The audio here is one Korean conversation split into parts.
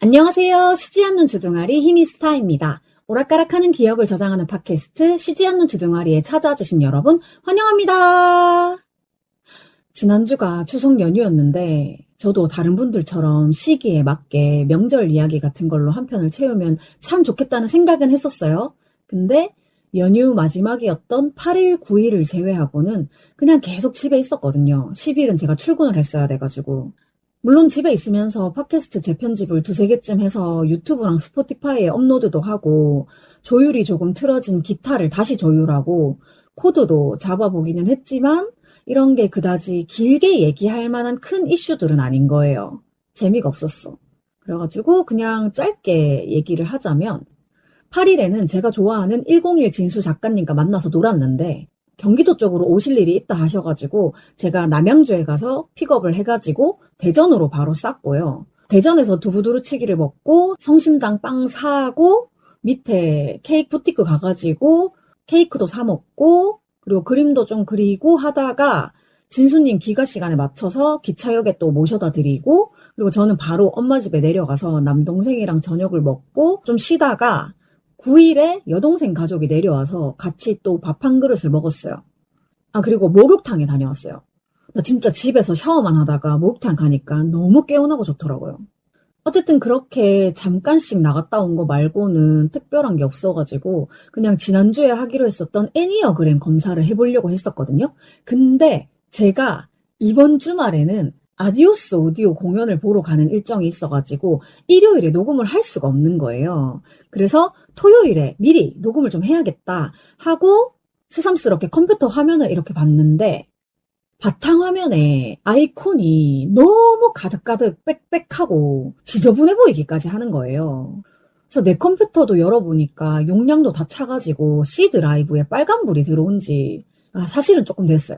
안녕하세요. 쉬지 않는 주둥아리 히미스타입니다. 오락가락하는 기억을 저장하는 팟캐스트 쉬지 않는 주둥아리에 찾아주신 여러분 환영합니다. 지난주가 추석 연휴였는데 저도 다른 분들처럼 시기에 맞게 명절 이야기 같은 걸로 한 편을 채우면 참 좋겠다는 생각은 했었어요. 근데 연휴 마지막이었던 8일, 9일을 제외하고는 그냥 계속 집에 있었거든요. 10일은 제가 출근을 했어야 돼가지고. 물론 집에 있으면서 팟캐스트 재편집을 두세 개쯤 해서 유튜브랑 스포티파이에 업로드도 하고 조율이 조금 틀어진 기타를 다시 조율하고 코드도 잡아보기는 했지만 이런 게 그다지 길게 얘기할 만한 큰 이슈들은 아닌 거예요. 재미가 없었어. 그래가지고 그냥 짧게 얘기를 하자면 8일에는 제가 좋아하는 101 진수 작가님과 만나서 놀았는데 경기도 쪽으로 오실 일이 있다 하셔가지고 제가 남양주에 가서 픽업을 해가지고 대전으로 바로 쌌고요. 대전에서 두부두루치기를 먹고 성심당 빵 사고 밑에 케이크 부티크 가가지고 케이크도 사 먹고 그리고 그림도 좀 그리고 하다가 진수님 기가 시간에 맞춰서 기차역에 또 모셔다 드리고 그리고 저는 바로 엄마 집에 내려가서 남동생이랑 저녁을 먹고 좀 쉬다가 9일에 여동생 가족이 내려와서 같이 또 밥 한 그릇을 먹었어요. 아, 그리고 목욕탕에 다녀왔어요. 나 진짜 집에서 샤워만 하다가 목욕탕 가니까 너무 개운하고 좋더라고요. 어쨌든 그렇게 잠깐씩 나갔다 온 거 말고는 특별한 게 없어가지고 그냥 지난주에 하기로 했었던 애니어그램 검사를 해보려고 했었거든요. 근데 제가 이번 주말에는 아디오스 오디오 공연을 보러 가는 일정이 있어가지고 일요일에 녹음을 할 수가 없는 거예요. 그래서 토요일에 미리 녹음을 좀 해야겠다 하고 새삼스럽게 컴퓨터 화면을 이렇게 봤는데 바탕화면에 아이콘이 너무 가득가득 빽빽하고 지저분해 보이기까지 하는 거예요. 그래서 내 컴퓨터도 열어보니까 용량도 다 차가지고 C 드라이브에 빨간불이 들어온 지 사실은 조금 됐어요.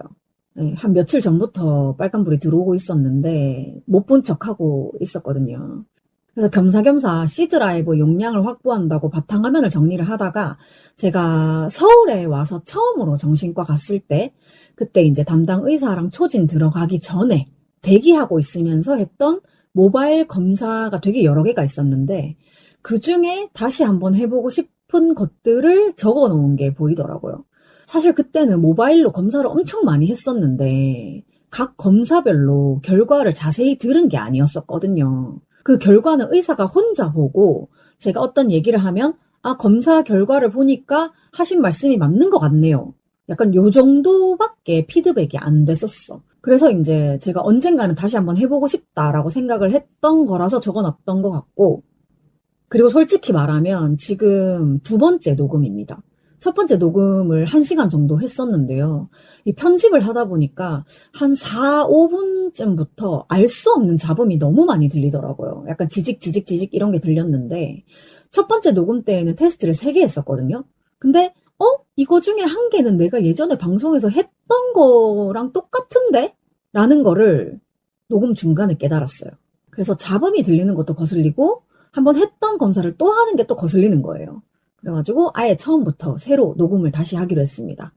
네, 한 며칠 전부터 빨간불이 들어오고 있었는데 못 본 척하고 있었거든요. 그래서 겸사겸사 C 드라이브 용량을 확보한다고 바탕화면을 정리를 하다가 제가 서울에 와서 처음으로 정신과 갔을 때 그때 이제 담당 의사랑 초진 들어가기 전에 대기하고 있으면서 했던 모바일 검사가 되게 여러 개가 있었는데 그 중에 다시 한번 해보고 싶은 것들을 적어 놓은 게 보이더라고요. 사실 그때는 모바일로 검사를 엄청 많이 했었는데 각 검사별로 결과를 자세히 들은 게 아니었었거든요. 그 결과는 의사가 혼자 보고 제가 어떤 얘기를 하면 검사 결과를 보니까 하신 말씀이 맞는 것 같네요. 약간 요 정도밖에 피드백이 안 됐었어. 그래서 이제 제가 언젠가는 다시 한번 해보고 싶다라고 생각을 했던 거라서 적어놨던 것 같고 그리고 솔직히 말하면 지금 두 번째 녹음입니다. 첫 번째 녹음을 1시간 정도 했었는데요. 이 편집을 하다 보니까 한 4, 5분쯤부터 알 수 없는 잡음이 너무 많이 들리더라고요. 약간 지직 이런 게 들렸는데 첫 번째 녹음 때에는 테스트를 3개 했었거든요. 근데 이거 중에 한 개는 내가 예전에 방송에서 했던 거랑 똑같은데? 라는 거를 녹음 중간에 깨달았어요. 그래서 잡음이 들리는 것도 거슬리고 한번 했던 검사를 또 하는 게 또 거슬리는 거예요. 그래가지고 아예 처음부터 새로 녹음을 다시 하기로 했습니다.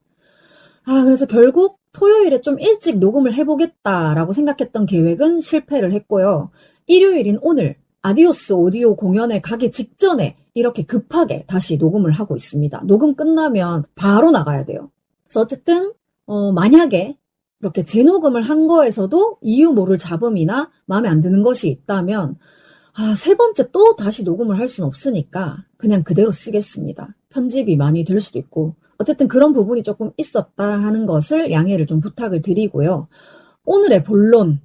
그래서 결국 토요일에 좀 일찍 녹음을 해보겠다라고 생각했던 계획은 실패를 했고요. 일요일인 오늘 아디오스 오디오 공연에 가기 직전에 이렇게 급하게 다시 녹음을 하고 있습니다. 녹음 끝나면 바로 나가야 돼요. 그래서 어쨌든 만약에 이렇게 재녹음을 한 거에서도 이유 모를 잡음이나 마음에 안 드는 것이 있다면 세 번째 또 다시 녹음을 할 수는 없으니까 그냥 그대로 쓰겠습니다. 편집이 많이 될 수도 있고 어쨌든 그런 부분이 조금 있었다 하는 것을 양해를 좀 부탁을 드리고요. 오늘의 본론,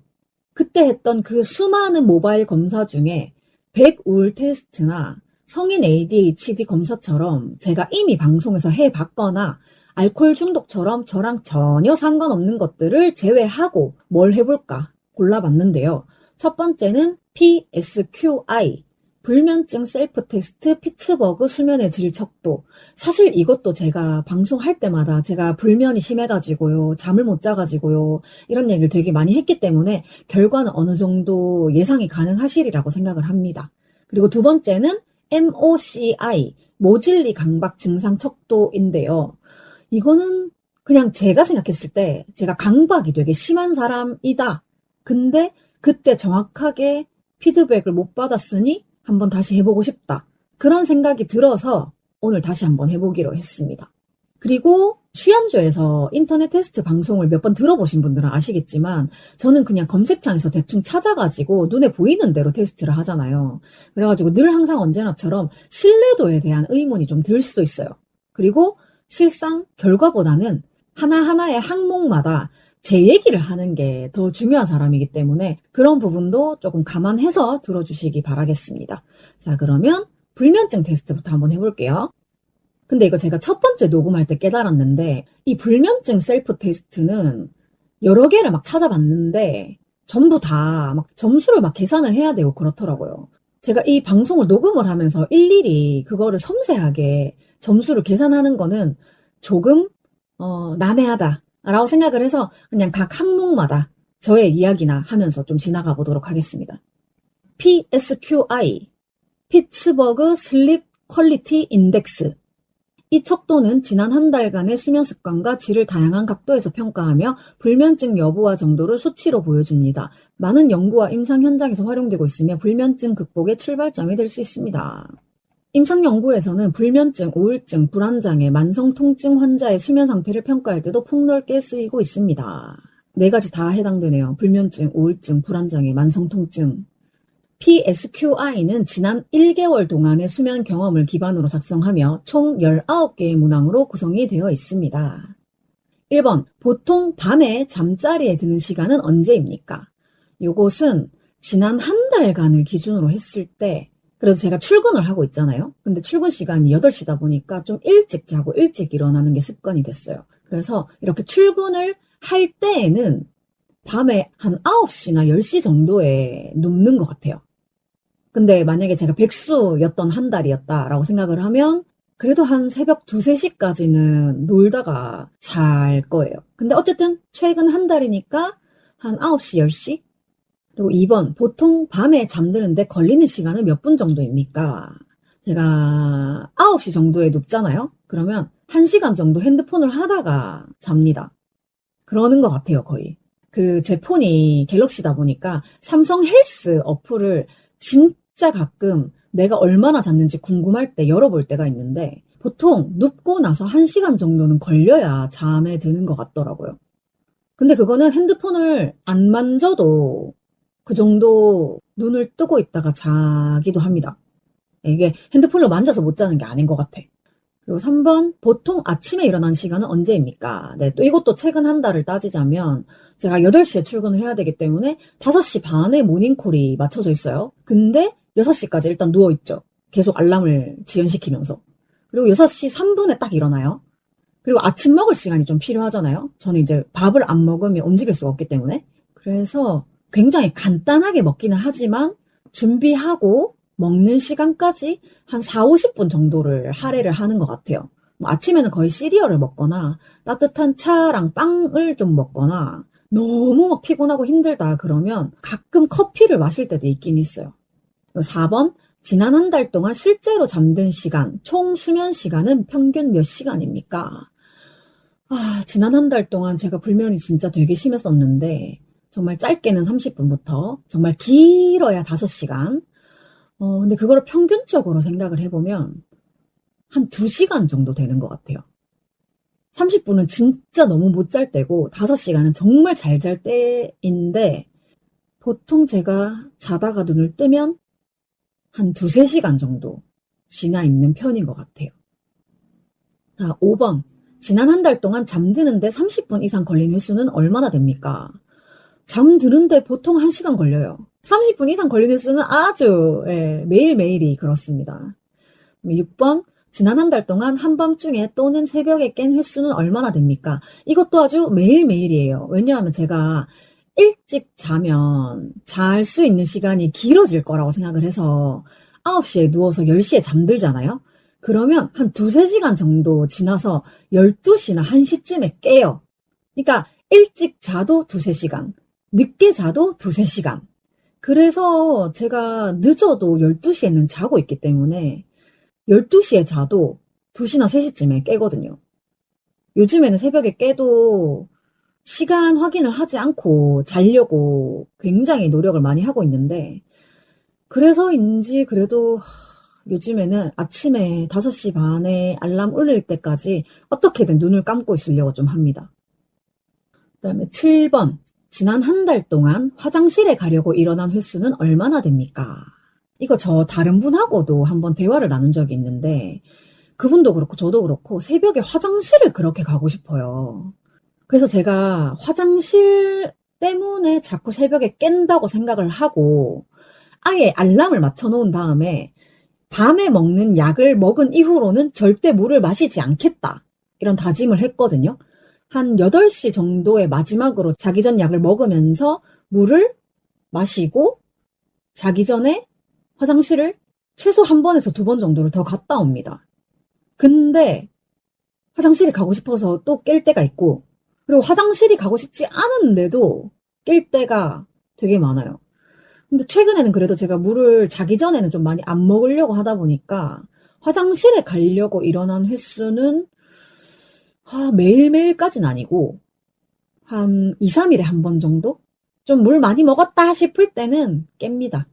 그때 했던 그 수많은 모바일 검사 중에 백우울 테스트나 성인 ADHD 검사처럼 제가 이미 방송에서 해봤거나 알코올 중독처럼 저랑 전혀 상관없는 것들을 제외하고 뭘 해볼까 골라봤는데요. 첫 번째는 PSQI, 불면증 셀프 테스트 피츠버그 수면의 질 척도. 사실 이것도 제가 방송할 때마다 제가 불면이 심해가지고요, 잠을 못 자가지고요, 이런 얘기를 되게 많이 했기 때문에 결과는 어느 정도 예상이 가능하시리라고 생각을 합니다. 그리고 두 번째는 MOCI, 모질리 강박 증상 척도인데요. 이거는 그냥 제가 생각했을 때 제가 강박이 되게 심한 사람이다. 근데 그때 정확하게 피드백을 못 받았으니 한번 다시 해보고 싶다. 그런 생각이 들어서 오늘 다시 한번 해보기로 했습니다. 그리고 쉬안주에서 인터넷 테스트 방송을 몇 번 들어보신 분들은 아시겠지만 저는 그냥 검색창에서 대충 찾아가지고 눈에 보이는 대로 테스트를 하잖아요. 그래가지고 늘 항상 언제나처럼 신뢰도에 대한 의문이 좀 들 수도 있어요. 그리고 실상 결과보다는 하나하나의 항목마다 제 얘기를 하는 게 더 중요한 사람이기 때문에 그런 부분도 조금 감안해서 들어주시기 바라겠습니다. 자, 그러면 불면증 테스트부터 한번 해볼게요. 근데 이거 제가 첫 번째 녹음할 때 깨달았는데 이 불면증 셀프 테스트는 여러 개를 막 찾아봤는데 전부 다 막 점수를 막 계산을 해야 되고 그렇더라고요. 제가 이 방송을 녹음을 하면서 일일이 그거를 섬세하게 점수를 계산하는 거는 조금 난해하다 라고 생각을 해서 그냥 각 항목마다 저의 이야기나 하면서 좀 지나가 보도록 하겠습니다. PSQI, 피츠버그 슬립 퀄리티 인덱스. 이 척도는 지난 한 달간의 수면 습관과 질을 다양한 각도에서 평가하며 불면증 여부와 정도를 수치로 보여줍니다. 많은 연구와 임상 현장에서 활용되고 있으며 불면증 극복의 출발점이 될 수 있습니다. 임상 연구에서는 불면증, 우울증, 불안장애, 만성 통증 환자의 수면 상태를 평가할 때도 폭넓게 쓰이고 있습니다. 4가지 다 해당되네요. 불면증, 우울증, 불안장애, 만성 통증. PSQI는 지난 1개월 동안의 수면 경험을 기반으로 작성하며 총 19개의 문항으로 구성이 되어 있습니다. 1번, 보통 밤에 잠자리에 드는 시간은 언제입니까? 요것은 지난 한 달간을 기준으로 했을 때 그래도 제가 출근을 하고 있잖아요. 근데 출근 시간이 8시다 보니까 좀 일찍 자고 일찍 일어나는 게 습관이 됐어요. 그래서 이렇게 출근을 할 때에는 밤에 한 9시나 10시 정도에 눕는 것 같아요. 근데 만약에 제가 백수였던 한 달이었다라고 생각을 하면 그래도 한 새벽 2, 3시까지는 놀다가 잘 거예요. 근데 어쨌든 최근 한 달이니까 한 9시, 10시? 그리고 2번, 보통 밤에 잠드는데 걸리는 시간은 몇 분 정도입니까? 제가 9시 정도에 눕잖아요? 그러면 1시간 정도 핸드폰을 하다가 잡니다. 그러는 것 같아요, 거의. 제 폰이 갤럭시다 보니까 삼성 헬스 어플을 진짜 가끔 내가 얼마나 잤는지 궁금할 때 열어볼 때가 있는데 보통 눕고 나서 1시간 정도는 걸려야 잠에 드는 것 같더라고요. 근데 그거는 핸드폰을 안 만져도 그 정도 눈을 뜨고 있다가 자기도 합니다. 이게 핸드폰을 만져서 못 자는 게 아닌 것 같아. 그리고 3번, 보통 아침에 일어난 시간은 언제입니까? 네, 또 이것도 최근 한 달을 따지자면 제가 8시에 출근을 해야 되기 때문에 5시 반에 모닝콜이 맞춰져 있어요. 근데 6시까지 일단 누워있죠. 계속 알람을 지연시키면서. 그리고 6시 3분에 딱 일어나요. 그리고 아침 먹을 시간이 좀 필요하잖아요. 저는 이제 밥을 안 먹으면 움직일 수가 없기 때문에. 그래서 굉장히 간단하게 먹기는 하지만 준비하고 먹는 시간까지 한 4, 50분 정도를 할애를 하는 것 같아요. 뭐 아침에는 거의 시리얼을 먹거나 따뜻한 차랑 빵을 좀 먹거나 너무 막 피곤하고 힘들다 그러면 가끔 커피를 마실 때도 있긴 있어요. 4번, 지난 한 달 동안 실제로 잠든 시간, 총 수면 시간은 평균 몇 시간입니까? 지난 한 달 동안 제가 불면이 진짜 되게 심했었는데 정말 짧게는 30분부터 정말 길어야 5시간. 근데 그거를 평균적으로 생각을 해보면 한 2시간 정도 되는 것 같아요. 30분은 진짜 너무 못 잘 때고 5시간은 정말 잘 잘 때인데 보통 제가 자다가 눈을 뜨면 한 2, 3시간 정도 지나 있는 편인 것 같아요. 자, 5번. 지난 한 달 동안 잠드는데 30분 이상 걸린 횟수는 얼마나 됩니까? 잠드는데 보통 1시간 걸려요. 30분 이상 걸리는 횟수는 아주 매일매일이 그렇습니다. 6번. 지난 한 달 동안 한밤중에 또는 새벽에 깬 횟수는 얼마나 됩니까? 이것도 아주 매일매일이에요. 왜냐하면 제가 일찍 자면 잘 수 있는 시간이 길어질 거라고 생각을 해서 9시에 누워서 10시에 잠들잖아요? 그러면 한 2, 3시간 정도 지나서 12시나 1시쯤에 깨요. 그러니까 일찍 자도 2, 3시간, 늦게 자도 2, 3시간. 그래서 제가 늦어도 12시에는 자고 있기 때문에 12시에 자도 2시나 3시쯤에 깨거든요. 요즘에는 새벽에 깨도 시간 확인을 하지 않고 자려고 굉장히 노력을 많이 하고 있는데 그래서인지 그래도 요즘에는 아침에 5시 반에 알람 울릴 때까지 어떻게든 눈을 감고 있으려고 좀 합니다. 그다음에 7번. 지난 한 달 동안 화장실에 가려고 일어난 횟수는 얼마나 됩니까? 이거 저 다른 분하고도 한번 대화를 나눈 적이 있는데 그분도 그렇고 저도 그렇고 새벽에 화장실을 그렇게 가고 싶어요. 그래서 제가 화장실 때문에 자꾸 새벽에 깬다고 생각을 하고 아예 알람을 맞춰 놓은 다음에 밤에 먹는 약을 먹은 이후로는 절대 물을 마시지 않겠다. 이런 다짐을 했거든요. 한 8시 정도에 마지막으로 자기 전 약을 먹으면서 물을 마시고 자기 전에 화장실을 최소 1번에서 2번 정도를 더 갔다 옵니다. 근데 화장실이 가고 싶어서 또 깰 때가 있고 그리고 화장실이 가고 싶지 않은데도 깰 때가 되게 많아요. 근데 최근에는 그래도 제가 물을 자기 전에는 좀 많이 안 먹으려고 하다 보니까 화장실에 가려고 일어난 횟수는 매일매일까지는 아니고 한 2, 3일에 1번 정도? 좀 물 많이 먹었다 싶을 때는 깹니다.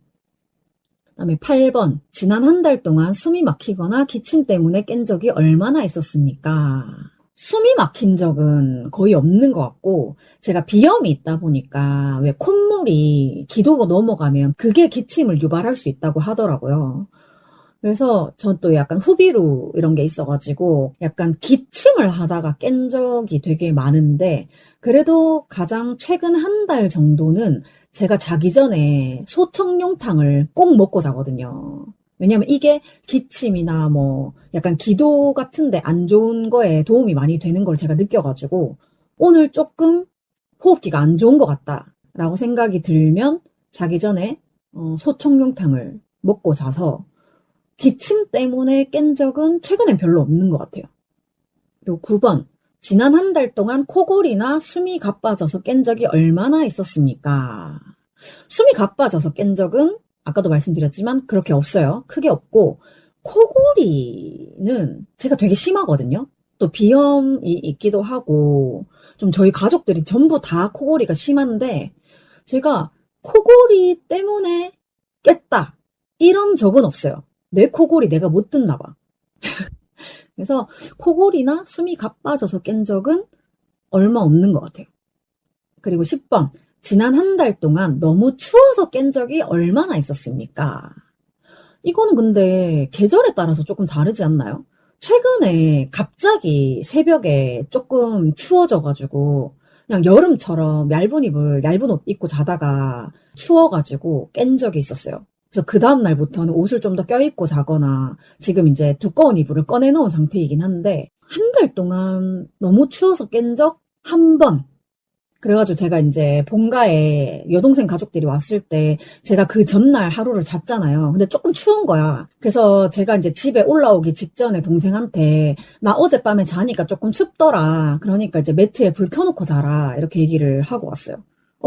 그다음에 8번. 지난 한 달 동안 숨이 막히거나 기침 때문에 깬 적이 얼마나 있었습니까? 숨이 막힌 적은 거의 없는 것 같고 제가 비염이 있다 보니까 왜 콧물이 기도가 넘어가면 그게 기침을 유발할 수 있다고 하더라고요. 그래서 전 또 약간 후비루 이런 게 있어가지고 약간 기침을 하다가 깬 적이 되게 많은데 그래도 가장 최근 한 달 정도는 제가 자기 전에 소청룡탕을 꼭 먹고 자거든요. 왜냐면 이게 기침이나 뭐 약간 기도 같은데 안 좋은 거에 도움이 많이 되는 걸 제가 느껴가지고 오늘 조금 호흡기가 안 좋은 것 같다라고 생각이 들면 자기 전에 소청룡탕을 먹고 자서 기침 때문에 깬 적은 최근엔 별로 없는 것 같아요. 그리고 9번. 지난 한 달 동안 코골이나 숨이 가빠져서 깬 적이 얼마나 있었습니까? 숨이 가빠져서 깬 적은 아까도 말씀드렸지만 그렇게 없어요. 크게 없고 코골이는 제가 되게 심하거든요. 또 비염이 있기도 하고 좀 저희 가족들이 전부 다 코골이가 심한데 제가 코골이 때문에 깼다 이런 적은 없어요. 내 코골이 내가 못 듣나 봐. 그래서 코골이나 숨이 가빠져서 깬 적은 얼마 없는 것 같아요. 그리고 10번. 지난 한 달 동안 너무 추워서 깬 적이 얼마나 있었습니까? 이거는 근데 계절에 따라서 조금 다르지 않나요? 최근에 갑자기 새벽에 조금 추워져가지고 그냥 여름처럼 얇은 옷 입고 자다가 추워가지고 깬 적이 있었어요. 그래서 그 다음날부터는 옷을 좀 더 껴입고 자거나 지금 이제 두꺼운 이불을 꺼내놓은 상태이긴 한데 한 달 동안 너무 추워서 깬 적 한 번. 그래가지고 제가 이제 본가에 여동생 가족들이 왔을 때 제가 그 전날 하루를 잤잖아요. 근데 조금 추운 거야. 그래서 제가 이제 집에 올라오기 직전에 동생한테 나 어젯밤에 자니까 조금 춥더라. 그러니까 이제 매트에 불 켜놓고 자라. 이렇게 얘기를 하고 왔어요.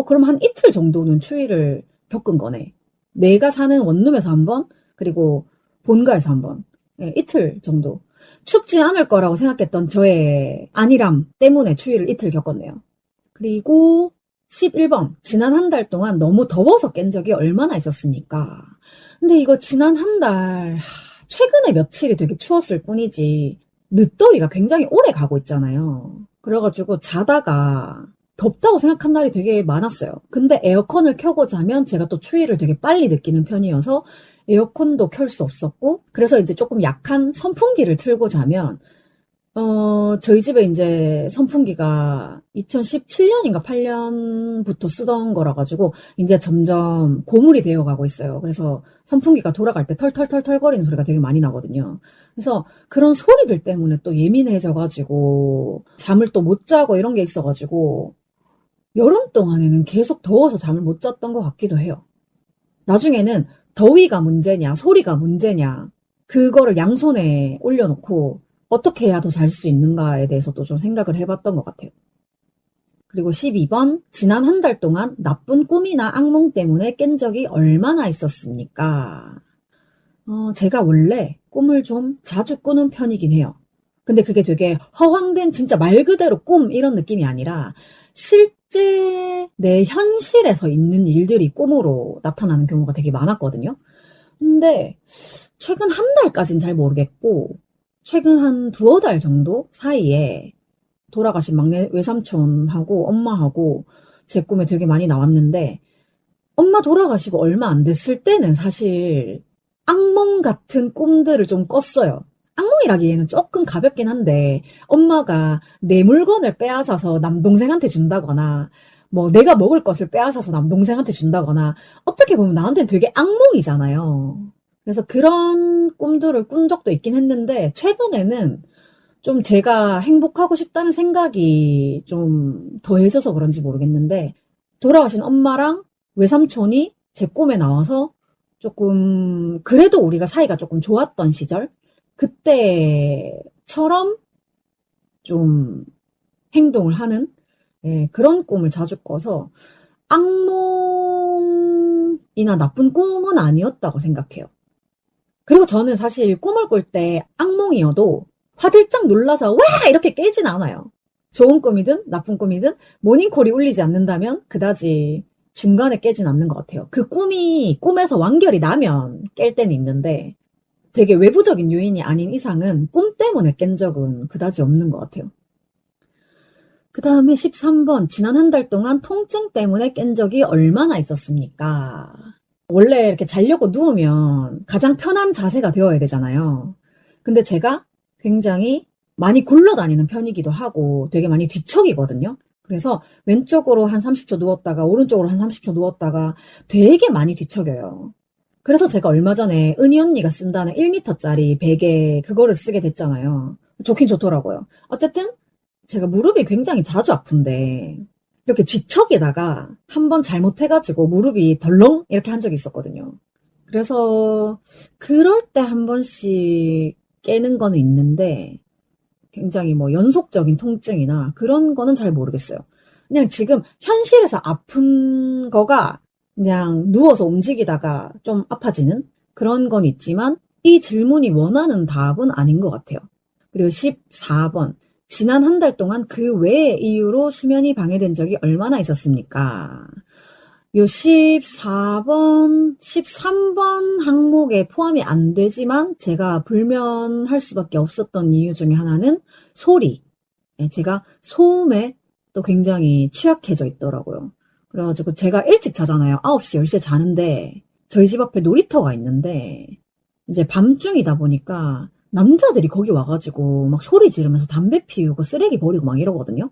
그럼 한 이틀 정도는 추위를 겪은 거네. 내가 사는 원룸에서 한 번, 그리고 본가에서 한 번. 네, 이틀 정도. 춥지 않을 거라고 생각했던 저의 안일함 때문에 추위를 이틀 겪었네요. 그리고 11번. 지난 한 달 동안 너무 더워서 깬 적이 얼마나 있었습니까? 근데 이거 지난 한 달, 최근에 며칠이 되게 추웠을 뿐이지, 늦더위가 굉장히 오래 가고 있잖아요. 그래가지고 자다가 덥다고 생각한 날이 되게 많았어요. 근데 에어컨을 켜고 자면 제가 또 추위를 되게 빨리 느끼는 편이어서 에어컨도 켤 수 없었고, 그래서 이제 조금 약한 선풍기를 틀고 자면 저희 집에 이제 선풍기가 2017년인가 8년부터 쓰던 거라 가지고 이제 점점 고물이 되어 가고 있어요. 그래서 선풍기가 돌아갈 때 털털털털 거리는 소리가 되게 많이 나거든요. 그래서 그런 소리들 때문에 또 예민해져 가지고 잠을 또 못 자고 이런 게 있어 가지고 여름 동안에는 계속 더워서 잠을 못 잤던 것 같기도 해요. 나중에는 더위가 문제냐, 소리가 문제냐, 그거를 양손에 올려놓고 어떻게 해야 더 잘 수 있는가에 대해서도 좀 생각을 해봤던 것 같아요. 그리고 12번. 지난 한 달 동안 나쁜 꿈이나 악몽 때문에 깬 적이 얼마나 있었습니까? 제가 원래 꿈을 좀 자주 꾸는 편이긴 해요. 근데 그게 되게 허황된 진짜 말 그대로 꿈 이런 느낌이 아니라 실제 내 현실에서 있는 일들이 꿈으로 나타나는 경우가 되게 많았거든요. 근데 최근 한 달까진 잘 모르겠고 최근 한 두어 달 정도 사이에 돌아가신 막내 외삼촌하고 엄마하고 제 꿈에 되게 많이 나왔는데 엄마 돌아가시고 얼마 안 됐을 때는 사실 악몽 같은 꿈들을 좀 꿨어요. 악몽이라기에는 조금 가볍긴 한데 엄마가 내 물건을 빼앗아서 남동생한테 준다거나 뭐 내가 먹을 것을 빼앗아서 남동생한테 준다거나 어떻게 보면 나한테는 되게 악몽이잖아요. 그래서 그런 꿈들을 꾼 적도 있긴 했는데 최근에는 좀 제가 행복하고 싶다는 생각이 좀 더해져서 그런지 모르겠는데 돌아가신 엄마랑 외삼촌이 제 꿈에 나와서 조금 그래도 우리가 사이가 조금 좋았던 시절 그때처럼 좀 행동을 하는 그런 꿈을 자주 꿔서 악몽이나 나쁜 꿈은 아니었다고 생각해요. 그리고 저는 사실 꿈을 꿀 때 악몽이어도 화들짝 놀라서 와 이렇게 깨진 않아요. 좋은 꿈이든 나쁜 꿈이든 모닝콜이 울리지 않는다면 그다지 중간에 깨진 않는 것 같아요. 그 꿈이 꿈에서 완결이 나면 깰 때는 있는데 되게 외부적인 요인이 아닌 이상은 꿈 때문에 깬 적은 그다지 없는 것 같아요. 그 다음에 13번 지난 한 달 동안 통증 때문에 깬 적이 얼마나 있었습니까? 원래 이렇게 자려고 누우면 가장 편한 자세가 되어야 되잖아요. 근데 제가 굉장히 많이 굴러다니는 편이기도 하고 되게 많이 뒤척이거든요. 그래서 왼쪽으로 한 30초 누웠다가 오른쪽으로 한 30초 누웠다가 되게 많이 뒤척여요. 그래서 제가 얼마 전에 은희 언니가 쓴다는 1m짜리 베개 그거를 쓰게 됐잖아요. 좋긴 좋더라고요. 어쨌든 제가 무릎이 굉장히 자주 아픈데 이렇게 뒤척이다가 한 번 잘못해가지고 무릎이 덜렁 이렇게 한 적이 있었거든요. 그래서 그럴 때 한 번씩 깨는 거는 있는데 굉장히 뭐 연속적인 통증이나 그런 거는 잘 모르겠어요. 그냥 지금 현실에서 아픈 거가 그냥 누워서 움직이다가 좀 아파지는 그런 건 있지만 이 질문이 원하는 답은 아닌 것 같아요. 그리고 14번. 지난 한 달 동안 그 외의 이유로 수면이 방해된 적이 얼마나 있었습니까? 요 14번, 13번 항목에 포함이 안 되지만 제가 불면할 수밖에 없었던 이유 중에 하나는 소리. 제가 소음에 또 굉장히 취약해져 있더라고요. 그래가지고 제가 일찍 자잖아요. 9시, 10시에 자는데 저희 집 앞에 놀이터가 있는데 이제 밤중이다 보니까 남자들이 거기 와가지고 막 소리 지르면서 담배 피우고 쓰레기 버리고 막 이러거든요.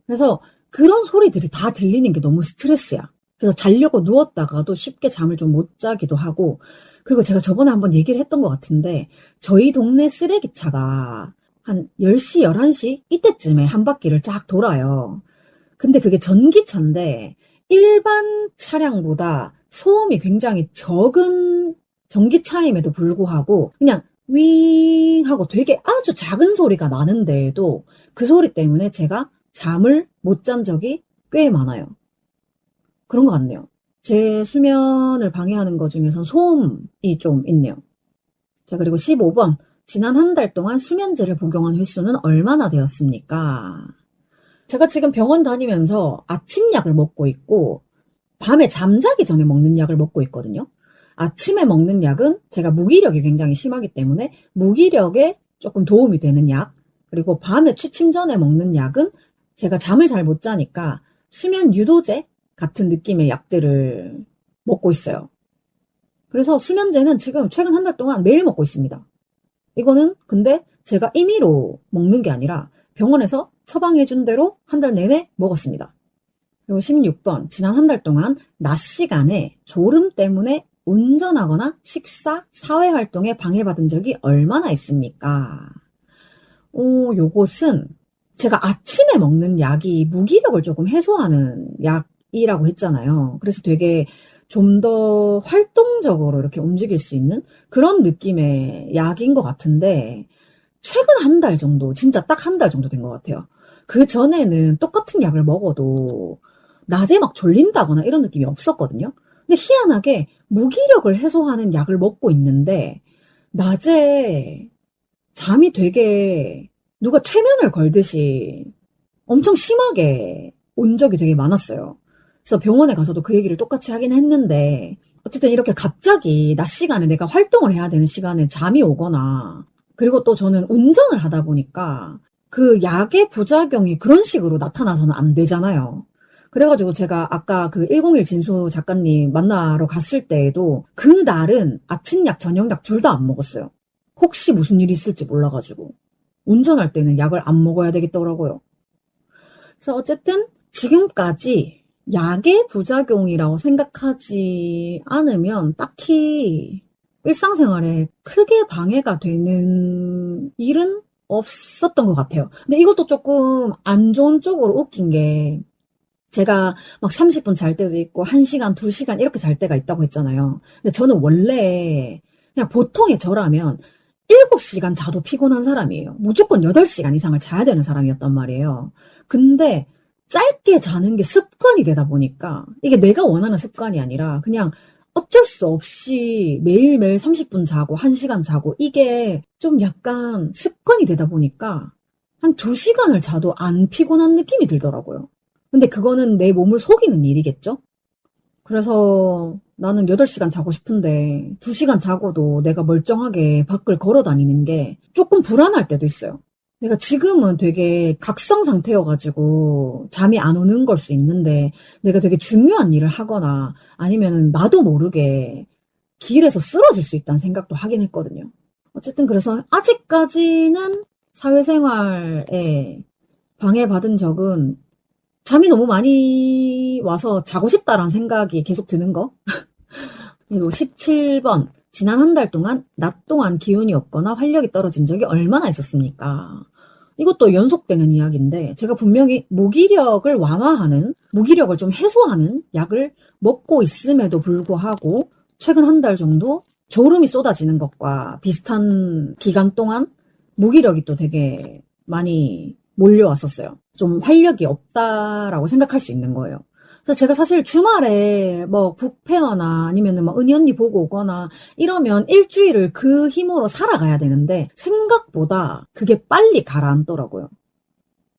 그래서 그런 소리들이 다 들리는 게 너무 스트레스야. 그래서 자려고 누웠다가도 쉽게 잠을 좀 못 자기도 하고 그리고 제가 저번에 한번 얘기를 했던 것 같은데 저희 동네 쓰레기차가 한 10시, 11시 이때쯤에 한 바퀴를 쫙 돌아요. 근데 그게 전기차인데 일반 차량보다 소음이 굉장히 적은 전기차임에도 불구하고 그냥 윙 하고 되게 아주 작은 소리가 나는데도 그 소리 때문에 제가 잠을 못 잔 적이 꽤 많아요. 그런 것 같네요. 제 수면을 방해하는 것 중에선 소음이 좀 있네요. 자, 그리고 15번. 지난 한 달 동안 수면제를 복용한 횟수는 얼마나 되었습니까? 제가 지금 병원 다니면서 아침약을 먹고 있고 밤에 잠자기 전에 먹는 약을 먹고 있거든요. 아침에 먹는 약은 제가 무기력이 굉장히 심하기 때문에 무기력에 조금 도움이 되는 약, 그리고 밤에 취침 전에 먹는 약은 제가 잠을 잘 못 자니까 수면 유도제 같은 느낌의 약들을 먹고 있어요. 그래서 수면제는 지금 최근 한 달 동안 매일 먹고 있습니다. 이거는 근데 제가 임의로 먹는 게 아니라 병원에서 처방해준 대로 한 달 내내 먹었습니다. 그리고 16번. 지난 한 달 동안 낮 시간에 졸음 때문에 운전하거나 식사, 사회활동에 방해받은 적이 얼마나 있습니까? 요것은 제가 아침에 먹는 약이 무기력을 조금 해소하는 약이라고 했잖아요. 그래서 되게 좀 더 활동적으로 이렇게 움직일 수 있는 그런 느낌의 약인 것 같은데 최근 한 달 정도, 진짜 딱 한 달 정도 된 것 같아요. 그 전에는 똑같은 약을 먹어도 낮에 막 졸린다거나 이런 느낌이 없었거든요. 근데 희한하게 무기력을 해소하는 약을 먹고 있는데 낮에 잠이 되게 누가 최면을 걸듯이 엄청 심하게 온 적이 되게 많았어요. 그래서 병원에 가서도 그 얘기를 똑같이 하긴 했는데 어쨌든 이렇게 갑자기 낮 시간에 내가 활동을 해야 되는 시간에 잠이 오거나, 그리고 또 저는 운전을 하다 보니까 그 약의 부작용이 그런 식으로 나타나서는 안 되잖아요. 그래가지고 제가 아까 그 101 진수 작가님 만나러 갔을 때에도 그날은 아침약, 저녁약 둘 다 안 먹었어요. 혹시 무슨 일이 있을지 몰라가지고. 운전할 때는 약을 안 먹어야 되겠더라고요. 그래서 어쨌든 지금까지 약의 부작용이라고 생각하지 않으면 딱히 일상생활에 크게 방해가 되는 일은 없었던 것 같아요. 근데 이것도 조금 안 좋은 쪽으로 웃긴 게, 제가 막 30분 잘 때도 있고 1시간, 2시간 이렇게 잘 때가 있다고 했잖아요. 근데 저는 원래 그냥 보통의 저라면 7시간 자도 피곤한 사람이에요. 무조건 8시간 이상을 자야 되는 사람이었단 말이에요. 근데 짧게 자는 게 습관이 되다 보니까, 이게 내가 원하는 습관이 아니라 그냥 어쩔 수 없이 매일매일 30분 자고 1시간 자고, 이게 좀 약간 습관이 되다 보니까 한 2시간을 자도 안 피곤한 느낌이 들더라고요. 근데 그거는 내 몸을 속이는 일이겠죠? 그래서 나는 8시간 자고 싶은데 2시간 자고도 내가 멀쩡하게 밖을 걸어 다니는 게 조금 불안할 때도 있어요. 내가 지금은 되게 각성 상태여가지고 잠이 안 오는 걸 수 있는데, 내가 되게 중요한 일을 하거나 아니면 나도 모르게 길에서 쓰러질 수 있다는 생각도 하긴 했거든요. 어쨌든 그래서 아직까지는 사회생활에 방해받은 적은, 잠이 너무 많이 와서 자고 싶다라는 생각이 계속 드는 거. 그리고 17번. 지난 한 달 동안 낮 동안 기운이 없거나 활력이 떨어진 적이 얼마나 있었습니까? 이것도 연속되는 이야기인데, 제가 분명히 무기력을 완화하는, 무기력을 좀 해소하는 약을 먹고 있음에도 불구하고 최근 한 달 정도 졸음이 쏟아지는 것과 비슷한 기간 동안 무기력이 또 되게 많이 몰려왔었어요. 좀 활력이 없다라고 생각할 수 있는 거예요. 그래서 제가 사실 주말에 뭐 북페어나 아니면은 뭐 은희 언니 보고 오거나 이러면 일주일을 그 힘으로 살아가야 되는데, 생각보다 그게 빨리 가라앉더라고요.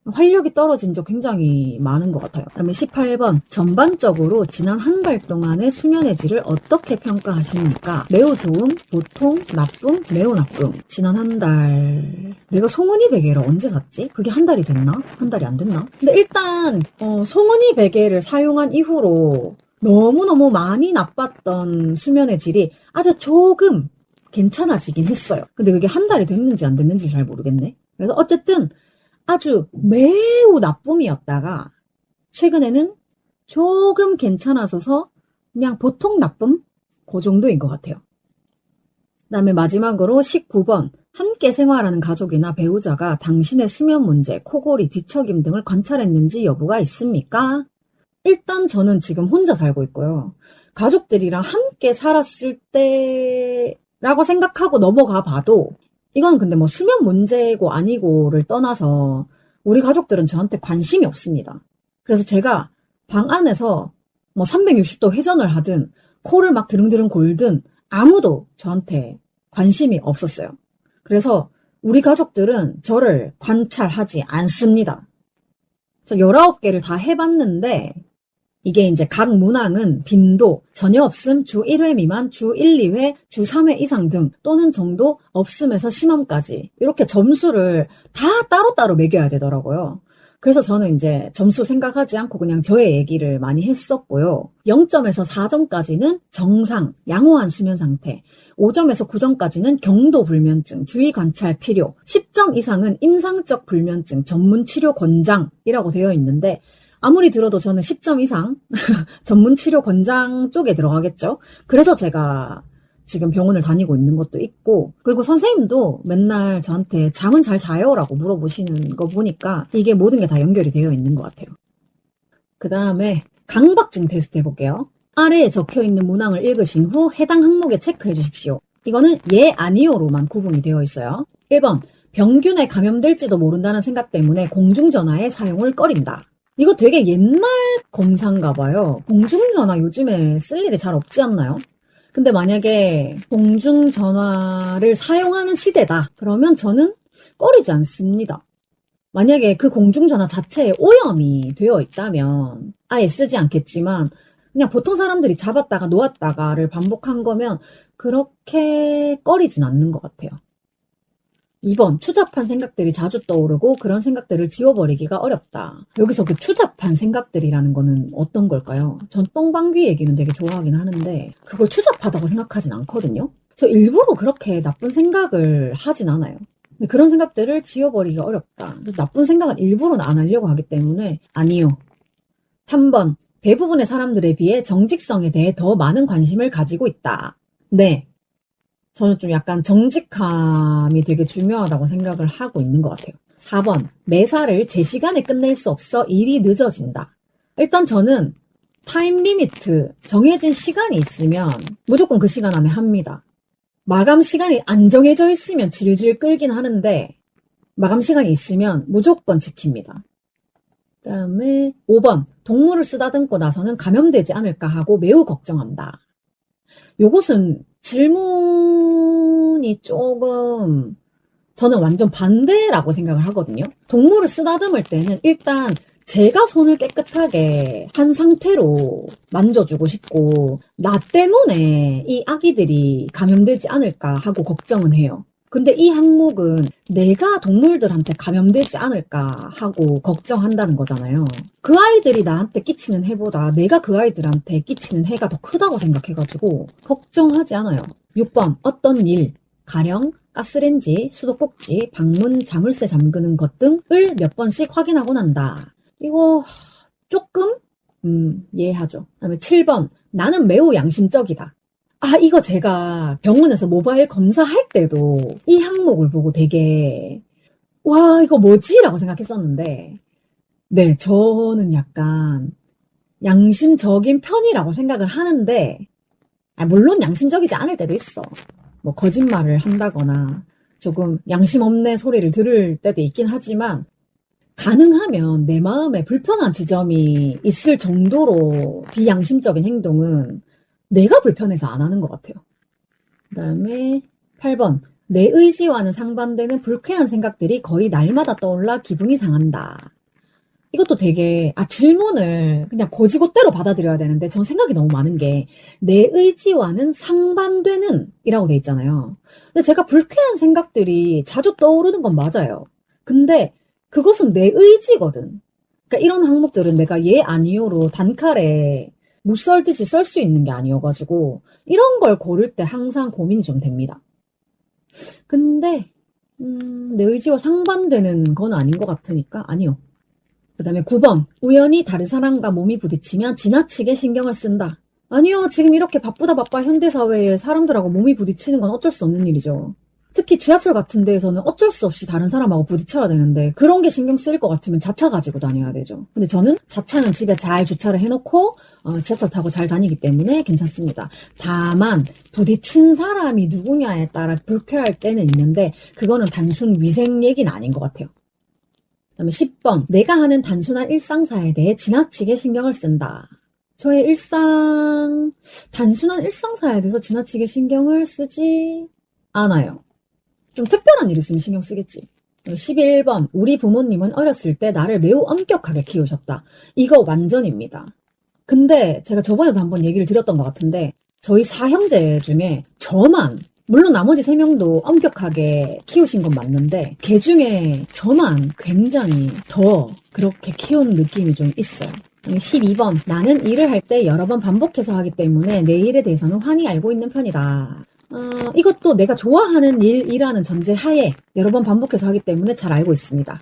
활력이 떨어진 적 굉장히 많은 것 같아요. 그다음에 18번. 전반적으로 지난 한 달 동안의 수면의 질을 어떻게 평가하십니까? 매우 좋음, 보통, 나쁨, 매우 나쁨. 지난 한 달. 내가 송은이 베개를 언제 샀지? 그게 한 달이 됐나? 한 달이 안 됐나? 근데 일단 송은이 베개를 사용한 이후로 너무너무 많이 나빴던 수면의 질이 아주 조금 괜찮아지긴 했어요. 근데 그게 한 달이 됐는지 안 됐는지 잘 모르겠네. 그래서 어쨌든 아주 매우 나쁨이었다가 최근에는 조금 괜찮아져서 그냥 보통 나쁨? 그 정도인 것 같아요. 그다음에 마지막으로 19번. 함께 생활하는 가족이나 배우자가 당신의 수면 문제, 코골이, 뒤척임 등을 관찰했는지 여부가 있습니까? 일단 저는 지금 혼자 살고 있고요. 가족들이랑 함께 살았을 때라고 생각하고 넘어가 봐도, 이건 근데 뭐 수면 문제고 아니고를 떠나서 우리 가족들은 저한테 관심이 없습니다. 그래서 제가 방 안에서 뭐 360도 회전을 하든 코를 막 드릉드릉 골든 아무도 저한테 관심이 없었어요. 그래서 우리 가족들은 저를 관찰하지 않습니다. 저 19개를 다 해봤는데, 이게 이제 각 문항은 빈도, 전혀 없음, 주 1회 미만, 주 1, 2회, 주 3회 이상 등, 또는 정도, 없음에서 심함까지 이렇게 점수를 다 따로따로 매겨야 되더라고요. 그래서 저는 이제 점수 생각하지 않고 그냥 저의 얘기를 많이 했었고요. 0점에서 4점까지는 정상, 양호한 수면 상태, 5점에서 9점까지는 경도 불면증, 주의 관찰 필요, 10점 이상은 임상적 불면증, 전문 치료 권장이라고 되어 있는데, 아무리 들어도 저는 10점 이상 전문 치료 권장 쪽에 들어가겠죠. 그래서 제가 지금 병원을 다니고 있는 것도 있고, 그리고 선생님도 맨날 저한테 잠은 잘 자요라고 물어보시는 거 보니까 이게 모든 게 다 연결이 되어 있는 것 같아요. 그 다음에 강박증 테스트 해볼게요. 아래에 적혀있는 문항을 읽으신 후 해당 항목에 체크해 주십시오. 이거는 예, 아니요로만 구분이 되어 있어요. 1번, 병균에 감염될지도 모른다는 생각 때문에 공중전화의 사용을 꺼린다. 이거 되게 옛날 검사인가 봐요. 공중전화 요즘에 쓸 일이 잘 없지 않나요? 근데 만약에 공중전화를 사용하는 시대다, 그러면 저는 꺼리지 않습니다. 만약에 그 공중전화 자체에 오염이 되어 있다면 아예 쓰지 않겠지만, 그냥 보통 사람들이 잡았다가 놓았다가를 반복한 거면 그렇게 꺼리진 않는 것 같아요. 2번, 추잡한 생각들이 자주 떠오르고 그런 생각들을 지워버리기가 어렵다. 여기서 그 추잡한 생각들이라는 거는 어떤 걸까요? 전 똥방귀 얘기는 되게 좋아하긴 하는데 그걸 추잡하다고 생각하진 않거든요. 저 일부러 그렇게 나쁜 생각을 하진 않아요. 근데 그런 생각들을 지워버리기가 어렵다. 그래서 나쁜 생각은 일부러는 안 하려고 하기 때문에 아니요. 3번, 대부분의 사람들에 비해 정직성에 대해 더 많은 관심을 가지고 있다. 네. 저는 좀 약간 정직함이 되게 중요하다고 생각을 하고 있는 것 같아요. 4번, 매사를 제 시간에 끝낼 수 없어 일이 늦어진다. 일단 저는 타임 리미트, 정해진 시간이 있으면 무조건 그 시간 안에 합니다. 마감 시간이 안 정해져 있으면 질질 끌긴 하는데 마감 시간이 있으면 무조건 지킵니다. 그 다음에 5번, 동물을 쓰다듬고 나서는 감염되지 않을까 하고 매우 걱정한다. 요것은 질문이 조금 저는 완전 반대라고 생각을 하거든요. 동물을 쓰다듬을 때는 일단 제가 손을 깨끗하게 한 상태로 만져주고 싶고 나 때문에 이 아기들이 감염되지 않을까 하고 걱정은 해요. 근데 이 항목은 내가 동물들한테 감염되지 않을까 하고 걱정한다는 거잖아요. 그 아이들이 나한테 끼치는 해보다 내가 그 아이들한테 끼치는 해가 더 크다고 생각해가지고 걱정하지 않아요. 6번, 어떤 일, 가령 가스렌지, 수도꼭지, 방문, 자물쇠 잠그는 것 등을 몇 번씩 확인하고 난다. 이거 조금 이해하죠. 그다음에 7번, 나는 매우 양심적이다. 아, 이거 제가 병원에서 모바일 검사할 때도 이 항목을 보고 되게 와, 이거 뭐지? 라고 생각했었는데 네, 저는 약간 양심적인 편이라고 생각을 하는데 물론 양심적이지 않을 때도 있어. 뭐 거짓말을 한다거나 조금 양심 없네 소리를 들을 때도 있긴 하지만 가능하면 내 마음에 불편한 지점이 있을 정도로 비양심적인 행동은 내가 불편해서 안 하는 것 같아요. 그 다음에 8번. 내 의지와는 상반되는 불쾌한 생각들이 거의 날마다 떠올라 기분이 상한다. 이것도 되게 질문을 그냥 고지고대로 받아들여야 되는데 전 생각이 너무 많은 게 내 의지와는 상반되는 이라고 돼 있잖아요. 근데 제가 불쾌한 생각들이 자주 떠오르는 건 맞아요. 근데 그것은 내 의지거든. 그러니까 이런 항목들은 내가 예 아니요로 단칼에 못 썰듯이 썰 수 있는 게 아니어가지고 이런 걸 고를 때 항상 고민이 좀 됩니다. 근데 내 의지와 상반되는 건 아닌 것 같으니까 아니요. 그 다음에 9번, 우연히 다른 사람과 몸이 부딪히면 지나치게 신경을 쓴다. 아니요, 지금 이렇게 바쁘다 바빠 현대사회에 사람들하고 몸이 부딪히는 건 어쩔 수 없는 일이죠. 특히 지하철 같은 데에서는 어쩔 수 없이 다른 사람하고 부딪혀야 되는데 그런 게 신경 쓰일 것 같으면 자차 가지고 다녀야 되죠. 근데 저는 자차는 집에 잘 주차를 해놓고 지하철 타고 잘 다니기 때문에 괜찮습니다. 다만 부딪힌 사람이 누구냐에 따라 불쾌할 때는 있는데 그거는 단순 위생 얘기는 아닌 것 같아요. 그다음에 10번, 내가 하는 단순한 일상사에 대해 지나치게 신경을 쓴다. 저의 단순한 일상사에 대해서 지나치게 신경을 쓰지 않아요. 좀 특별한 일 있으면 신경 쓰겠지. 11번, 우리 부모님은 어렸을 때 나를 매우 엄격하게 키우셨다. 이거 완전입니다. 근데 제가 저번에도 한번 얘기를 드렸던 것 같은데 저희 4형제 중에 저만, 물론 나머지 3명도 엄격하게 키우신 건 맞는데 걔 중에 저만 굉장히 더 그렇게 키운 느낌이 좀 있어요. 12번, 나는 일을 할 때 여러 번 반복해서 하기 때문에 내 일에 대해서는 환히 알고 있는 편이다. 이것도 내가 좋아하는 일이라는 전제 하에 여러 번 반복해서 하기 때문에 잘 알고 있습니다.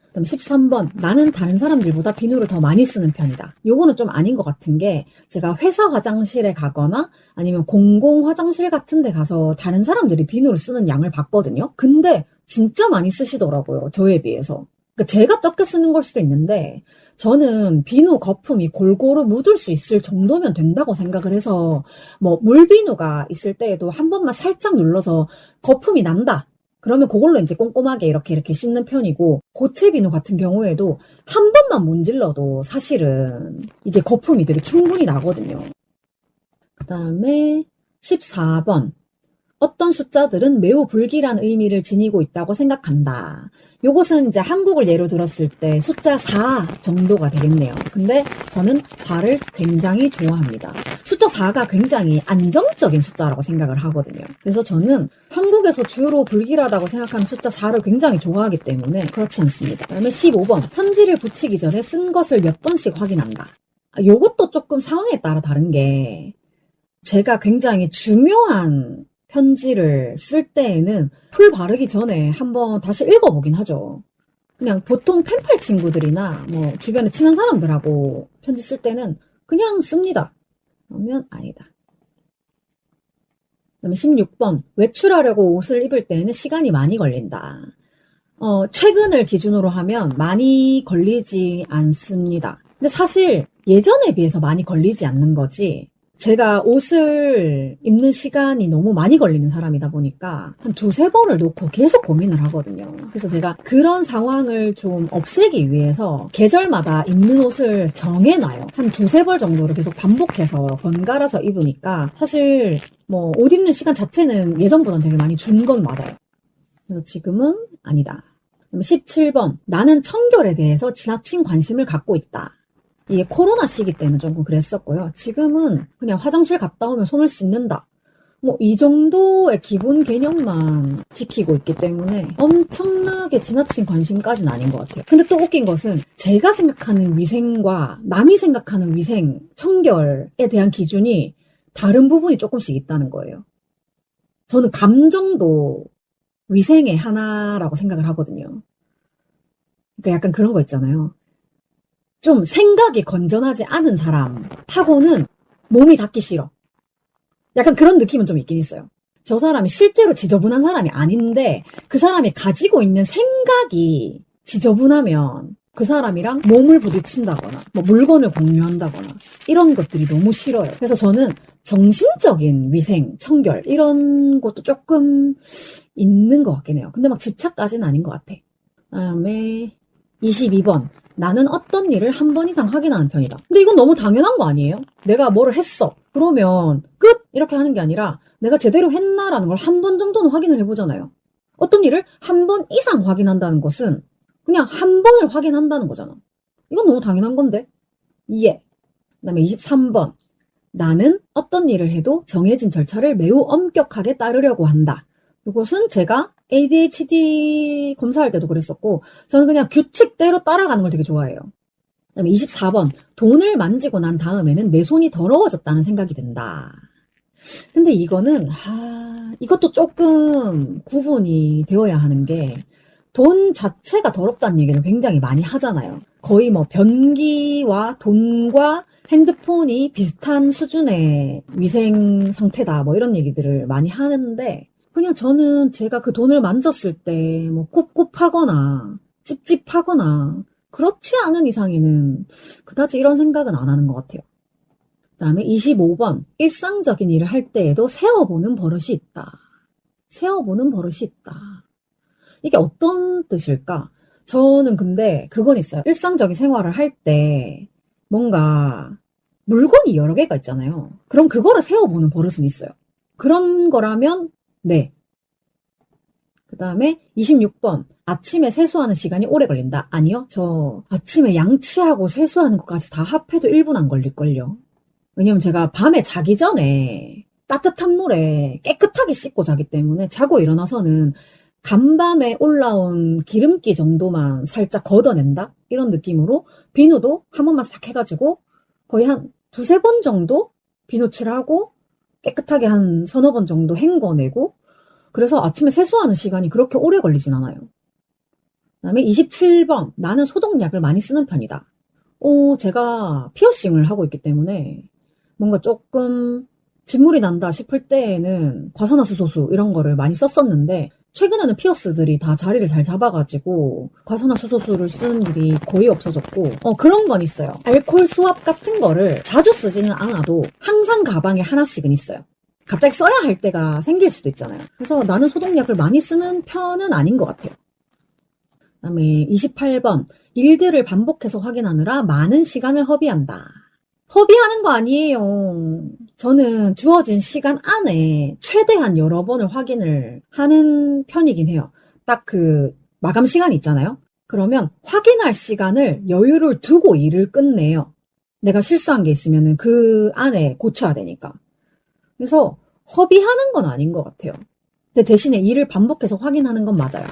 그다음 13번, 나는 다른 사람들보다 비누를 더 많이 쓰는 편이다. 요거는 좀 아닌 것 같은 게 제가 회사 화장실에 가거나 아니면 공공 화장실 같은 데 가서 다른 사람들이 비누를 쓰는 양을 봤거든요. 근데 진짜 많이 쓰시더라고요. 저에 비해서. 그러니까 제가 적게 쓰는 걸 수도 있는데 저는 비누 거품이 골고루 묻을 수 있을 정도면 된다고 생각을 해서 뭐 물비누가 있을 때에도 한 번만 살짝 눌러서 거품이 난다. 그러면 그걸로 이제 꼼꼼하게 이렇게 씻는 편이고 고체 비누 같은 경우에도 한 번만 문질러도 사실은 이게 거품이 되게 충분히 나거든요. 그 다음에 14번. 어떤 숫자들은 매우 불길한 의미를 지니고 있다고 생각한다. 요것은 이제 한국을 예로 들었을 때 숫자 4 정도가 되겠네요. 근데 저는 4를 굉장히 좋아합니다. 숫자 4가 굉장히 안정적인 숫자라고 생각을 하거든요. 그래서 저는 한국에서 주로 불길하다고 생각하는 숫자 4를 굉장히 좋아하기 때문에 그렇지 않습니다. 그다음에 15번. 편지를 붙이기 전에 쓴 것을 몇 번씩 확인한다. 요것도 조금 상황에 따라 다른 게, 제가 굉장히 중요한 편지를 쓸 때에는 풀 바르기 전에 한번 다시 읽어보긴 하죠. 그냥 보통 펜팔 친구들이나 뭐 주변에 친한 사람들하고 편지 쓸 때는 그냥 씁니다. 그러면 아니다. 그다음에 16번. 외출하려고 옷을 입을 때에는 시간이 많이 걸린다. 최근을 기준으로 하면 많이 걸리지 않습니다. 근데 사실 예전에 비해서 많이 걸리지 않는 거지, 제가 옷을 입는 시간이 너무 많이 걸리는 사람이다 보니까 한 두세 번을 놓고 계속 고민을 하거든요. 그래서 제가 그런 상황을 좀 없애기 위해서 계절마다 입는 옷을 정해놔요. 한 두세 벌 정도를 계속 반복해서 번갈아서 입으니까 사실 뭐 옷 입는 시간 자체는 예전보다는 되게 많이 준 건 맞아요. 그래서 지금은 아니다. 17번. 나는 청결에 대해서 지나친 관심을 갖고 있다. 이게 코로나 시기 때는 조금 그랬었고요. 지금은 그냥 화장실 갔다 오면 손을 씻는다. 뭐 이 정도의 기본 개념만 지키고 있기 때문에 엄청나게 지나친 관심까지는 아닌 것 같아요. 근데 또 웃긴 것은 제가 생각하는 위생과 남이 생각하는 위생, 청결에 대한 기준이 다른 부분이 조금씩 있다는 거예요. 저는 감정도 위생의 하나라고 생각을 하거든요. 그러니까 약간 그런 거 있잖아요. 좀 생각이 건전하지 않은 사람하고는 몸이 닿기 싫어. 약간 그런 느낌은 좀 있긴 있어요. 저 사람이 실제로 지저분한 사람이 아닌데 그 사람이 가지고 있는 생각이 지저분하면 그 사람이랑 몸을 부딪힌다거나 뭐 물건을 공유한다거나 이런 것들이 너무 싫어요. 그래서 저는 정신적인 위생, 청결 이런 것도 조금 있는 것 같긴 해요. 근데 막 집착까지는 아닌 것 같아. 그다음에 22번. 나는 어떤 일을 한 번 이상 확인하는 편이다. 근데 이건 너무 당연한 거 아니에요? 내가 뭐를 했어. 그러면 끝! 이렇게 하는 게 아니라 내가 제대로 했나라는 걸 한 번 정도는 확인을 해보잖아요. 어떤 일을 한 번 이상 확인한다는 것은 그냥 한 번을 확인한다는 거잖아. 이건 너무 당연한 건데. 예. 그다음에 23번. 나는 어떤 일을 해도 정해진 절차를 매우 엄격하게 따르려고 한다. 이것은 제가 ADHD 검사할 때도 그랬었고, 저는 그냥 규칙대로 따라가는 걸 되게 좋아해요. 그다음에 24번. 돈을 만지고 난 다음에는 내 손이 더러워졌다는 생각이 든다. 근데 이거는 이것도 조금 구분이 되어야 하는 게, 돈 자체가 더럽다는 얘기를 굉장히 많이 하잖아요. 거의 뭐 변기와 돈과 핸드폰이 비슷한 수준의 위생 상태다 뭐 이런 얘기들을 많이 하는데, 그냥 저는 제가 그 돈을 만졌을 때 뭐 꿉꿉하거나 찝찝하거나 그렇지 않은 이상에는 그다지 이런 생각은 안 하는 것 같아요. 그다음에 25번. 일상적인 일을 할 때에도 세어보는 버릇이 있다. 세어보는 버릇이 있다. 이게 어떤 뜻일까? 저는 근데 그건 있어요. 일상적인 생활을 할 때 뭔가 물건이 여러 개가 있잖아요. 그럼 그거를 세어보는 버릇은 있어요. 그런 거라면 네. 그 다음에 26번. 아침에 세수하는 시간이 오래 걸린다. 아니요. 저 아침에 양치하고 세수하는 것까지 다 합해도 1분 안 걸릴걸요. 왜냐면 제가 밤에 자기 전에 따뜻한 물에 깨끗하게 씻고 자기 때문에 자고 일어나서는 간밤에 올라온 기름기 정도만 살짝 걷어낸다? 이런 느낌으로 비누도 한 번만 싹 해가지고 거의 한 두세 번 정도 비누칠하고 깨끗하게 한 서너 번 정도 헹궈내고, 그래서 아침에 세수하는 시간이 그렇게 오래 걸리진 않아요. 그 다음에 27번. 나는 소독약을 많이 쓰는 편이다. 제가 피어싱을 하고 있기 때문에 뭔가 조금 진물이 난다 싶을 때에는 과산화수소수 이런 거를 많이 썼었는데, 최근에는 피어스들이 다 자리를 잘 잡아가지고 과산화수소수를 쓰는 일이 거의 없어졌고, 그런 건 있어요. 알코올 수압 같은 거를 자주 쓰지는 않아도 항상 가방에 하나씩은 있어요. 갑자기 써야 할 때가 생길 수도 있잖아요. 그래서 나는 소독약을 많이 쓰는 편은 아닌 것 같아요. 그다음에 28번. 일들을 반복해서 확인하느라 많은 시간을 허비한다. 허비하는 거 아니에요. 저는 주어진 시간 안에 최대한 여러 번을 확인을 하는 편이긴 해요. 딱 그 마감 시간이 있잖아요. 그러면 확인할 시간을 여유를 두고 일을 끝내요. 내가 실수한 게 있으면 그 안에 고쳐야 되니까. 그래서 허비하는 건 아닌 것 같아요. 근데 대신에 일을 반복해서 확인하는 건 맞아요.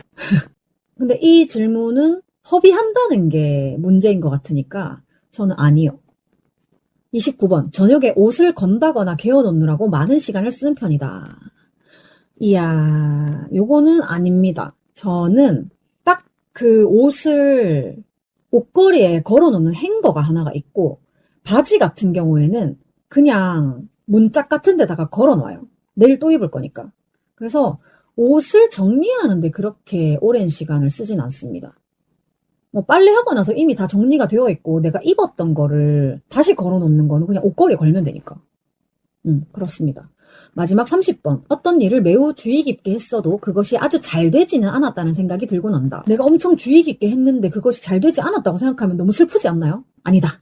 근데 이 질문은 허비한다는 게 문제인 것 같으니까 저는 아니요. 29번. 저녁에 옷을 건다거나 개어놓느라고 많은 시간을 쓰는 편이다. 이야, 요거는 아닙니다. 저는 딱 그 옷을 옷걸이에 걸어놓는 행거가 하나가 있고, 바지 같은 경우에는 그냥 문짝 같은 데다가 걸어놔요. 내일 또 입을 거니까. 그래서 옷을 정리하는데 그렇게 오랜 시간을 쓰진 않습니다. 뭐 빨래하고 나서 이미 다 정리가 되어 있고 내가 입었던 거를 다시 걸어놓는 거는 그냥 옷걸이에 걸면 되니까. 그렇습니다. 마지막 30번. 어떤 일을 매우 주의 깊게 했어도 그것이 아주 잘 되지는 않았다는 생각이 들고 난다. 내가 엄청 주의 깊게 했는데 그것이 잘 되지 않았다고 생각하면 너무 슬프지 않나요? 아니다.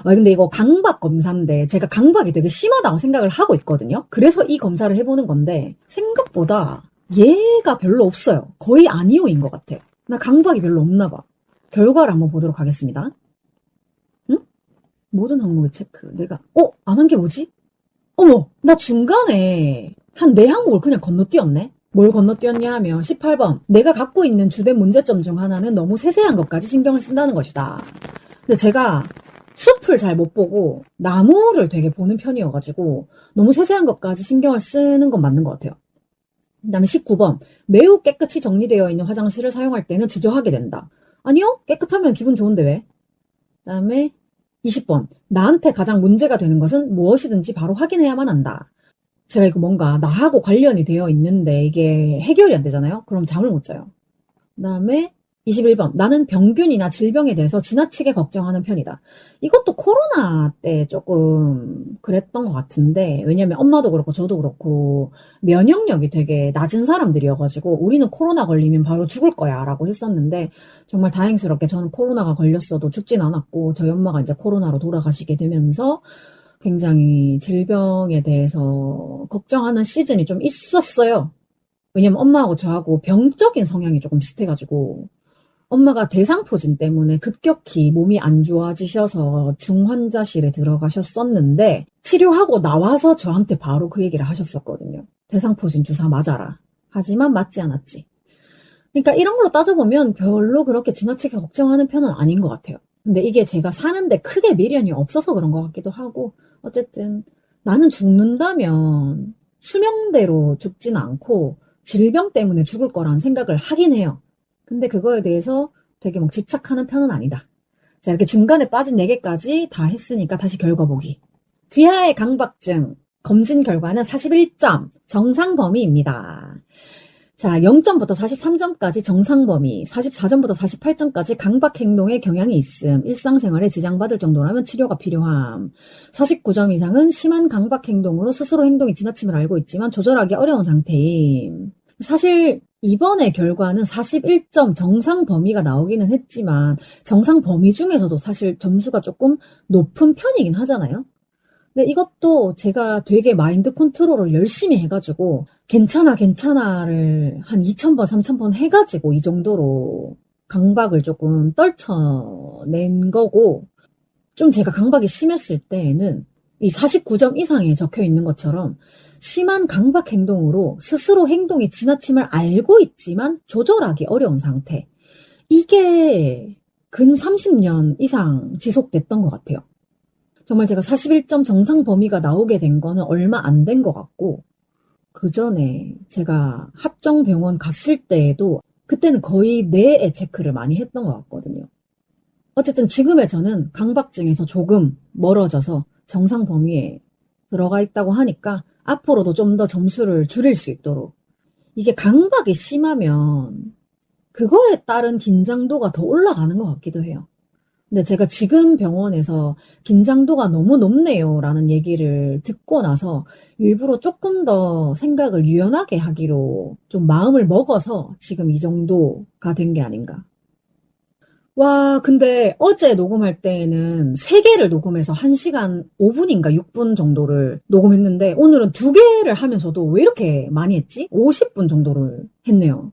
근데 이거 강박 검사인데 제가 강박이 되게 심하다고 생각을 하고 있거든요. 그래서 이 검사를 해보는 건데 생각보다 얘가 별로 없어요. 거의 아니오인 것 같아. 나 강박이 별로 없나 봐. 결과를 한번 보도록 하겠습니다. 응? 모든 항목의 체크. 내가 안 한 게 뭐지? 어머, 나 중간에 한 4항목을 그냥 건너뛰었네? 뭘 건너뛰었냐 하면 18번. 내가 갖고 있는 주된 문제점 중 하나는 너무 세세한 것까지 신경을 쓴다는 것이다. 근데 제가 숲을 잘 못 보고 나무를 되게 보는 편이어가지고 너무 세세한 것까지 신경을 쓰는 건 맞는 것 같아요. 그 다음에 19번. 매우 깨끗이 정리되어 있는 화장실을 사용할 때는 주저하게 된다. 아니요? 깨끗하면 기분 좋은데 왜? 그 다음에 20번. 나한테 가장 문제가 되는 것은 무엇이든지 바로 확인해야만 한다. 제가 이거 뭔가 나하고 관련이 되어 있는데 이게 해결이 안 되잖아요? 그럼 잠을 못 자요. 그 다음에 21번. 나는 병균이나 질병에 대해서 지나치게 걱정하는 편이다. 이것도 코로나 때 조금 그랬던 것 같은데, 왜냐면 엄마도 그렇고 저도 그렇고 면역력이 되게 낮은 사람들이어가지고 우리는 코로나 걸리면 바로 죽을 거야 라고 했었는데, 정말 다행스럽게 저는 코로나가 걸렸어도 죽진 않았고 저희 엄마가 이제 코로나로 돌아가시게 되면서 굉장히 질병에 대해서 걱정하는 시즌이 좀 있었어요. 왜냐면 엄마하고 저하고 병적인 성향이 조금 비슷해가지고 엄마가 대상포진 때문에 급격히 몸이 안 좋아지셔서 중환자실에 들어가셨었는데 치료하고 나와서 저한테 바로 그 얘기를 하셨었거든요. 대상포진 주사 맞아라. 하지만 맞지 않았지. 그러니까 이런 걸로 따져보면 별로 그렇게 지나치게 걱정하는 편은 아닌 것 같아요. 근데 이게 제가 사는데 크게 미련이 없어서 그런 것 같기도 하고, 어쨌든 나는 죽는다면 수명대로 죽지는 않고 질병 때문에 죽을 거라는 생각을 하긴 해요. 근데 그거에 대해서 되게 막 집착하는 편은 아니다. 자, 이렇게 중간에 빠진 4개까지 다 했으니까 다시 결과 보기. 귀하의 강박증 검진 결과는 41점 정상 범위입니다. 자, 0점부터 43점까지 정상 범위, 44점부터 48점까지 강박 행동에 경향이 있음, 일상생활에 지장받을 정도라면 치료가 필요함. 49점 이상은 심한 강박 행동으로 스스로 행동이 지나침을 알고 있지만 조절하기 어려운 상태임. 사실 이번의 결과는 41점 정상 범위가 나오기는 했지만 정상 범위 중에서도 사실 점수가 조금 높은 편이긴 하잖아요. 근데 이것도 제가 되게 마인드 컨트롤을 열심히 해가지고 괜찮아를 한 2000번, 3000번 해가지고 이 정도로 강박을 조금 떨쳐낸 거고, 좀 제가 강박이 심했을 때에는 이 49점 이상에 적혀 있는 것처럼 심한 강박 행동으로 스스로 행동이 지나침을 알고 있지만 조절하기 어려운 상태. 이게 근 30년 이상 지속됐던 것 같아요. 정말 제가 41점 정상 범위가 나오게 된 거는 얼마 안 된 것 같고, 그 전에 제가 합정병원 갔을 때에도 그때는 거의 뇌에 체크를 많이 했던 것 같거든요. 어쨌든 지금의 저는 강박증에서 조금 멀어져서 정상 범위에 들어가 있다고 하니까 앞으로도 좀 더 점수를 줄일 수 있도록. 이게 강박이 심하면 그거에 따른 긴장도가 더 올라가는 것 같기도 해요. 근데 제가 지금 병원에서 긴장도가 너무 높네요 라는 얘기를 듣고 나서 일부러 조금 더 생각을 유연하게 하기로 좀 마음을 먹어서 지금 이 정도가 된 게 아닌가. 와, 근데 어제 녹음할 때에는 3개를 녹음해서 1시간 5분인가 6분 정도를 녹음했는데 오늘은 2개를 하면서도 왜 이렇게 많이 했지? 50분 정도를 했네요.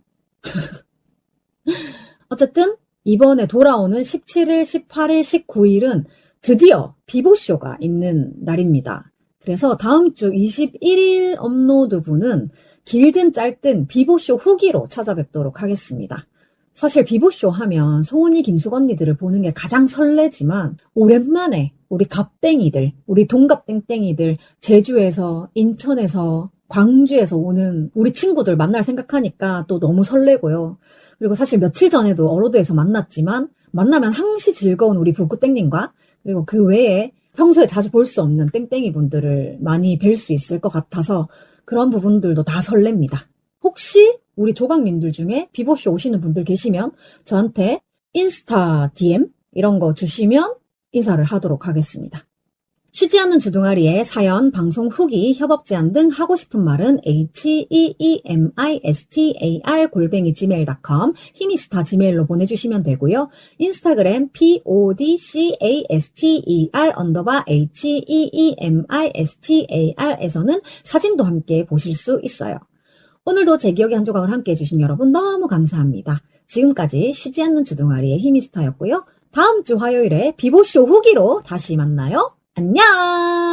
어쨌든 이번에 돌아오는 17일, 18일, 19일은 드디어 비보쇼가 있는 날입니다. 그래서 다음 주 21일 업로드분은 길든 짧든 비보쇼 후기로 찾아뵙도록 하겠습니다. 사실 비보쇼 하면 소은이 김숙 언니들을 보는 게 가장 설레지만 오랜만에 우리 갑땡이들, 우리 동갑땡땡이들 제주에서, 인천에서, 광주에서 오는 우리 친구들 만날 생각하니까 또 너무 설레고요. 그리고 사실 며칠 전에도 어로드에서 만났지만 만나면 항시 즐거운 우리 북구땡님과 그리고 그 외에 평소에 자주 볼 수 없는 땡땡이 분들을 많이 뵐 수 있을 것 같아서 그런 부분들도 다 설렙니다. 혹시 우리 조각님들 중에 비보쇼 오시는 분들 계시면 저한테 인스타 DM 이런 거 주시면 인사를 하도록 하겠습니다. 쉬지 않는 주둥아리에 사연, 방송 후기, 협업 제안 등 하고 싶은 말은 heemistar@gmail.com 히미스타 지메일로 보내주시면 되고요. 인스타그램 podcaster_heemistar에서는 사진도 함께 보실 수 있어요. 오늘도 제 기억의 한 조각을 함께 해주신 여러분 너무 감사합니다. 지금까지 쉬지 않는 주둥아리의 히미스타였고요. 다음 주 화요일에 비보쇼 후기로 다시 만나요. 안녕!